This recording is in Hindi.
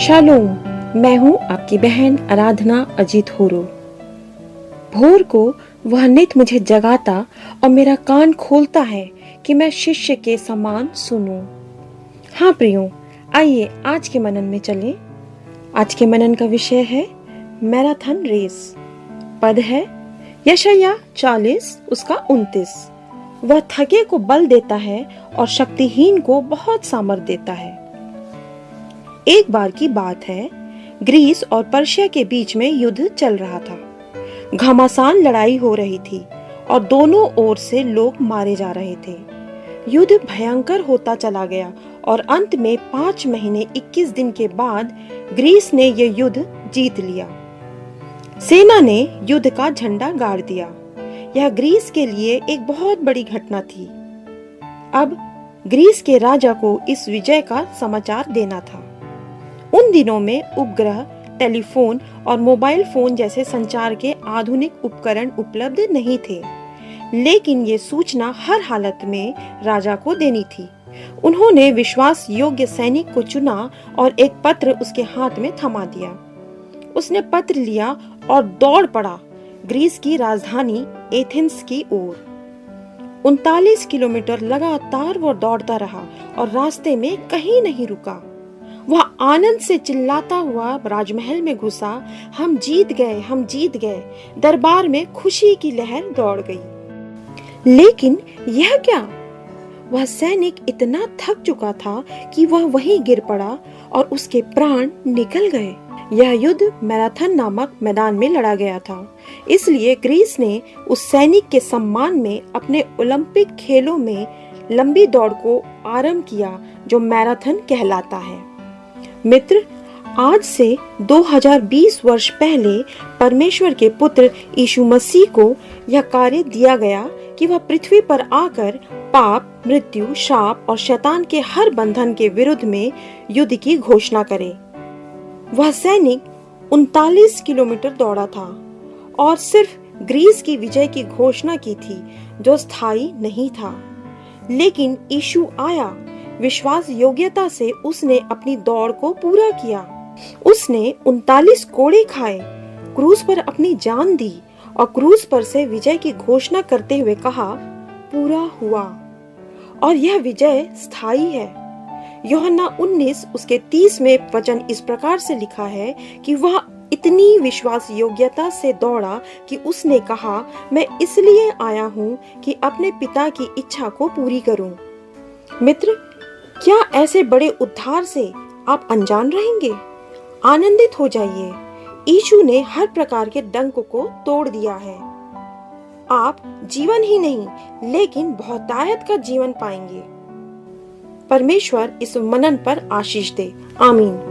शालोम, मैं हूँ आपकी बहन आराधना अजीत होरो। भोर को वह नित मुझे जगाता और मेरा कान खोलता है कि मैं शिष्य के समान सुनूं। हाँ प्रियो, आइए आज के मनन में चलें। आज के मनन का विषय है मैराथन रेस। पद है यशायाह 40 उसका 29। वह थके को बल देता है और शक्तिहीन को बहुत सामर्थ देता है। एक बार की बात है, ग्रीस और पर्शिया के बीच में युद्ध चल रहा था। घमासान लड़ाई हो रही थी और दोनों ओर से लोग मारे जा रहे थे। युद्ध भयंकर होता चला गया और अंत में 5 महीने 21 दिन के बाद ग्रीस ने यह युद्ध जीत लिया। सेना ने युद्ध का झंडा गाड़ दिया। यह ग्रीस के लिए एक बहुत बड़ी घटना थी। अब ग्रीस के राजा को इस विजय का समाचार देना था। उन दिनों में उपग्रह, टेलीफोन और मोबाइल फोन जैसे संचार के आधुनिक उपकरण उपलब्ध नहीं थे, लेकिन ये सूचना हर हालत में राजा को देनी थी। उन्होंने विश्वास योग्य सैनिक को चुना और एक पत्र उसके हाथ में थमा दिया। उसने पत्र लिया और दौड़ पड़ा ग्रीस की राजधानी एथेंस की ओर। 39 किलोमीटर लगातार वो दौड़ता रहा और रास्ते में कहीं नहीं रुका। वह आनंद से चिल्लाता हुआ राजमहल में घुसा। हम जीत गए, हम जीत गए। दरबार में खुशी की लहर दौड़ गई। लेकिन यह क्या? वह सैनिक इतना थक चुका था कि वह वहीं गिर पड़ा और उसके प्राण निकल गए। यह युद्ध मैराथन नामक मैदान में लड़ा गया था, इसलिए ग्रीस ने उस सैनिक के सम्मान में अपने ओलंपिक खेलों में लंबी दौड़ को आरंभ किया जो मैराथन कहलाता है। मित्र, आज से 2020 वर्ष पहले परमेश्वर के पुत्र यीशु मसीह को यह कार्य दिया गया कि वह पृथ्वी पर आकर पाप, मृत्यु, शाप और शैतान के हर बंधन के विरुद्ध में युद्ध की घोषणा करे। वह सैनिक 39 किलोमीटर दौड़ा था और सिर्फ ग्रीस की विजय की घोषणा की थी जो स्थायी नहीं था। लेकिन यीशु आया। विश्वास योग्यता से उसने अपनी दौड़ को पूरा किया। उसने 39 कोड़े खाए, क्रूस पर अपनी जान दी और क्रूस पर से विजय की घोषणा करते हुए कहा, पूरा हुआ। और यह विजय स्थायी है। यूहन्ना 19 उसके 30 में वचन इस प्रकार से लिखा है कि वह इतनी विश्वास योग्यता से दौड़ा कि उसने कहा, मैं इसलिए आया हूँ कि अपने पिता की इच्छा को पूरी करूं। मित्र, क्या ऐसे बड़े उद्धार से आप अनजान रहेंगे? आनंदित हो जाइए। यीशु ने हर प्रकार के डंक को तोड़ दिया है। आप जीवन ही नहीं लेकिन बहुतायत का जीवन पाएंगे। परमेश्वर इस मनन पर आशीष दे। आमीन।